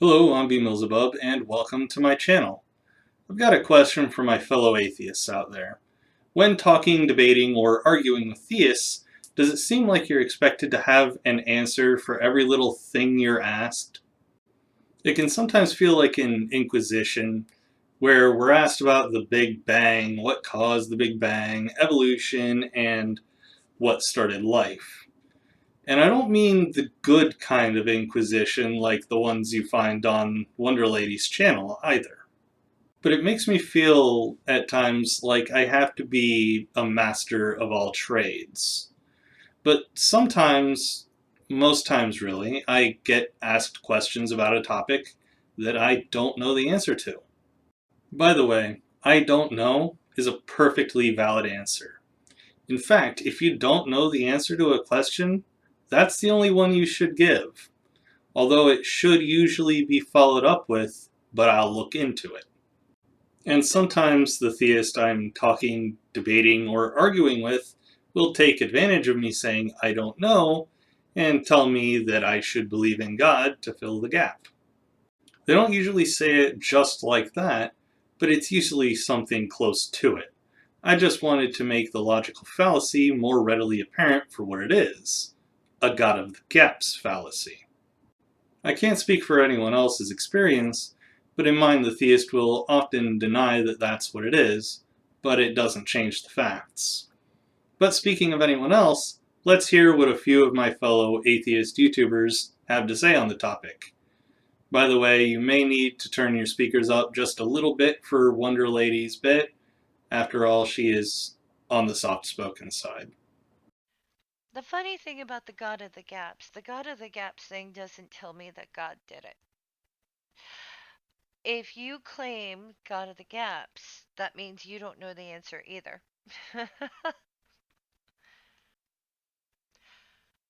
Hello, I'm BMillzebub, and welcome to my channel. I've got a question for my fellow atheists out there. When talking, debating, or arguing with theists, does it seem like you're expected to have an answer for every little thing you're asked? It can sometimes feel like an inquisition, where we're asked about the Big Bang, what caused the Big Bang, evolution, and what started life. And I don't mean the good kind of inquisition like the ones you find on Wonder Lady's channel either. But it makes me feel at times like I have to be a master of all trades. But sometimes, most times really, I get asked questions about a topic that I don't know the answer to. By the way, I don't know is a perfectly valid answer. In fact, if you don't know the answer to a question, that's the only one you should give. Although it should usually be followed up with, but I'll look into it. And sometimes the theist I'm talking, debating, or arguing with will take advantage of me saying I don't know and tell me that I should believe in God to fill the gap. They don't usually say it just like that, but it's usually something close to it. I just wanted to make the logical fallacy more readily apparent for what it is: a God of the gaps fallacy. I can't speak for anyone else's experience, but in mine the theist will often deny that that's what it is, but it doesn't change the facts. But speaking of anyone else, let's hear what a few of my fellow atheist YouTubers have to say on the topic. By the way, you may need to turn your speakers up just a little bit for Wonder Lady's bit. After all, she is on the soft-spoken side. The funny thing about the God of the Gaps thing doesn't tell me that God did it. If you claim God of the Gaps, that means you don't know the answer either.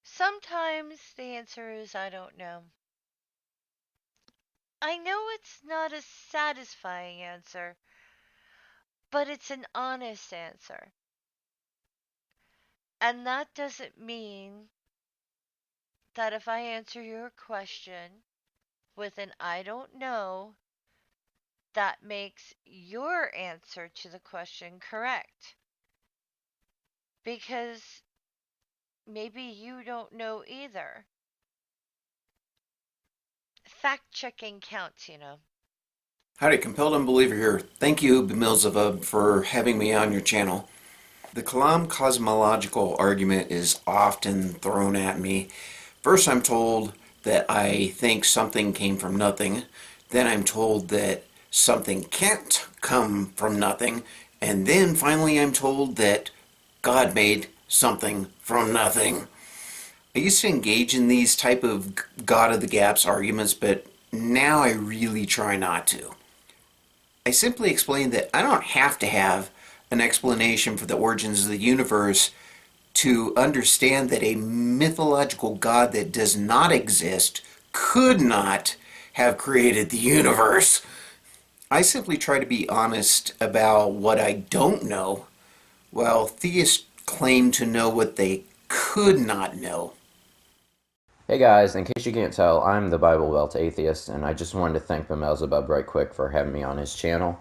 Sometimes the answer is I don't know. I know it's not a satisfying answer, but it's an honest answer. And that doesn't mean that if I answer your question with an I don't know, that makes your answer to the question correct. Because maybe you don't know either. Fact checking counts. Howdy, Compelled Unbeliever here. Thank you, BMillzebub, for having me on your channel. The Kalam cosmological argument is often thrown at me. First I'm told that I think something came from nothing. Then I'm told that something can't come from nothing. And then finally I'm told that God made something from nothing. I used to engage in these type of God of the Gaps arguments, but now I really try not to. I simply explained that I don't have to have an explanation for the origins of the universe to understand that a mythological God that does not exist could not have created the universe. I simply try to be honest about what I don't know, while theists claim to know what they could not know. Hey guys, in case you can't tell, I'm the Bible Belt Atheist, and I just wanted to thank BMillzebub right quick for having me on his channel.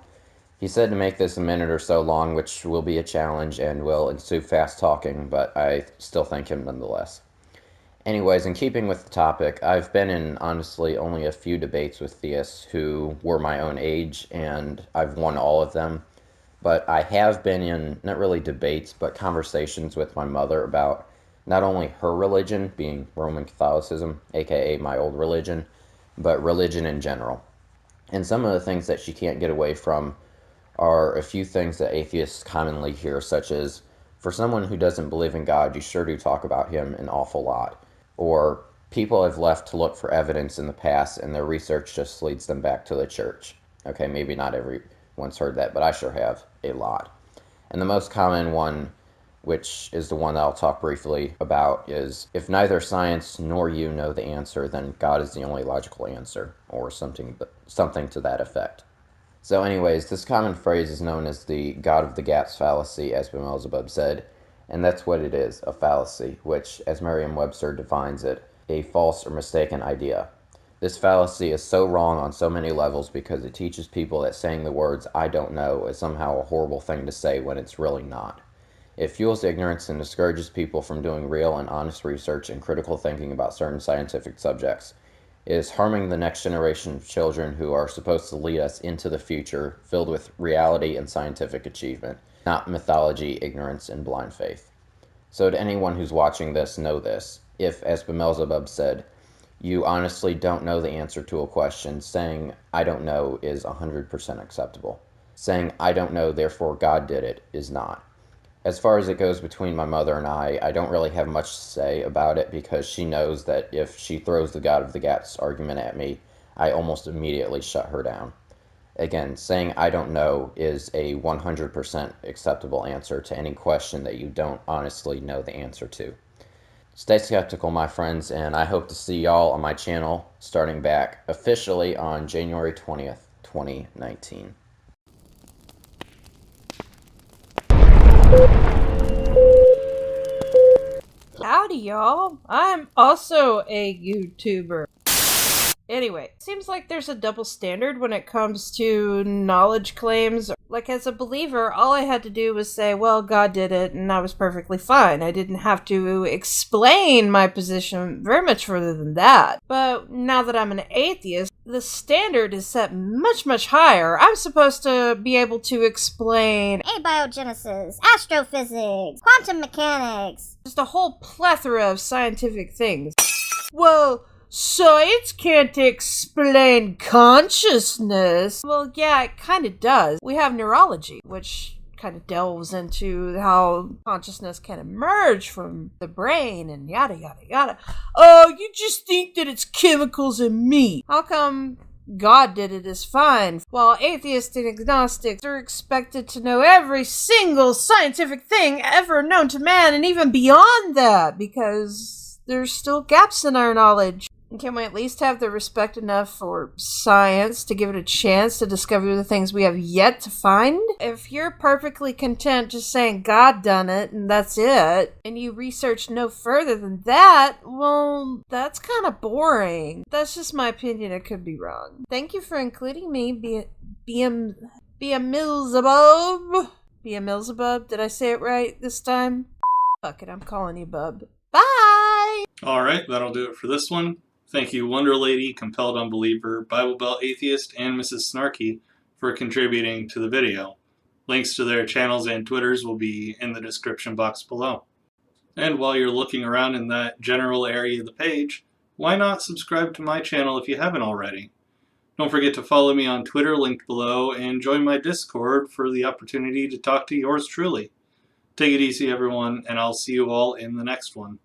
He said to make this a minute or so long, which will be a challenge and will ensue fast talking, but I still thank him nonetheless. Anyways, in keeping with the topic, I've been in, honestly, only a few debates with theists who were my own age, and I've won all of them. But I have been in, not really debates, but conversations with my mother about not only her religion, being Roman Catholicism, aka my old religion, but religion in general. And some of the things that she can't get away from are a few things that atheists commonly hear, such as, for someone who doesn't believe in God, you sure do talk about him an awful lot. Or, people have left to look for evidence in the past and their research just leads them back to the church. Okay, maybe not everyone's heard that, but I sure have a lot. And the most common one, which is the one that I'll talk briefly about, is if neither science nor you know the answer, then God is the only logical answer, or something to that effect. So anyways, this common phrase is known as the God of the Gaps fallacy, as BMillzebub said, and that's what it is, a fallacy, which, as Merriam-Webster defines it, a false or mistaken idea. This fallacy is so wrong on so many levels because it teaches people that saying the words "I don't know" is somehow a horrible thing to say when it's really not. It fuels ignorance and discourages people from doing real and honest research and critical thinking about certain scientific subjects. It is harming the next generation of children who are supposed to lead us into the future filled with reality and scientific achievement, not mythology, ignorance, and blind faith. So to anyone who's watching this, know this. If, as BMillzebub said, you honestly don't know the answer to a question, saying "I don't know" is 100% acceptable. Saying "I don't know, therefore God did it" is not. As far as it goes between my mother and I don't really have much to say about it because she knows that if she throws the God of the Gaps argument at me, I almost immediately shut her down. Again, saying "I don't know" is a 100% acceptable answer to any question that you don't honestly know the answer to. Stay skeptical, my friends, and I hope to see y'all on my channel starting back officially on January 20th, 2019. Howdy, y'all. I'm also a YouTuber. Anyway, seems like there's a double standard when it comes to knowledge claims. Like, as a believer, all I had to do was say, well, God did it, and I was perfectly fine. I didn't have to explain my position very much further than that. But now that I'm an atheist, the standard is set much, much higher. I'm supposed to be able to explain abiogenesis, astrophysics, quantum mechanics, just a whole plethora of scientific things. Well, science can't explain consciousness. Well, yeah, it kind of does. We have neurology, which kind of delves into how consciousness can emerge from the brain and yada, yada, yada. Oh, you just think that it's chemicals and meat. How come God did it is fine, while atheists and agnostics are expected to know every single scientific thing ever known to man, and even beyond that, because there's still gaps in our knowledge? Can we at least have the respect enough for science to give it a chance to discover the things we have yet to find? If you're perfectly content just saying God done it and that's it, and you research no further than that, well, that's kind of boring. That's just my opinion. I could be wrong. Thank you for including me, BMillzebub. BMillzebub? Did I say it right this time? Fuck it, I'm calling you Bub. Bye! Alright, that'll do it for this one. Thank you, Wonder Lady, Compelled Unbeliever, Bible Belt Atheist, and Mrs. Snarky for contributing to the video. Links to their channels and Twitters will be in the description box below. And while you're looking around in that general area of the page, why not subscribe to my channel if you haven't already? Don't forget to follow me on Twitter, linked below, and join my Discord for the opportunity to talk to yours truly. Take it easy, everyone, and I'll see you all in the next one.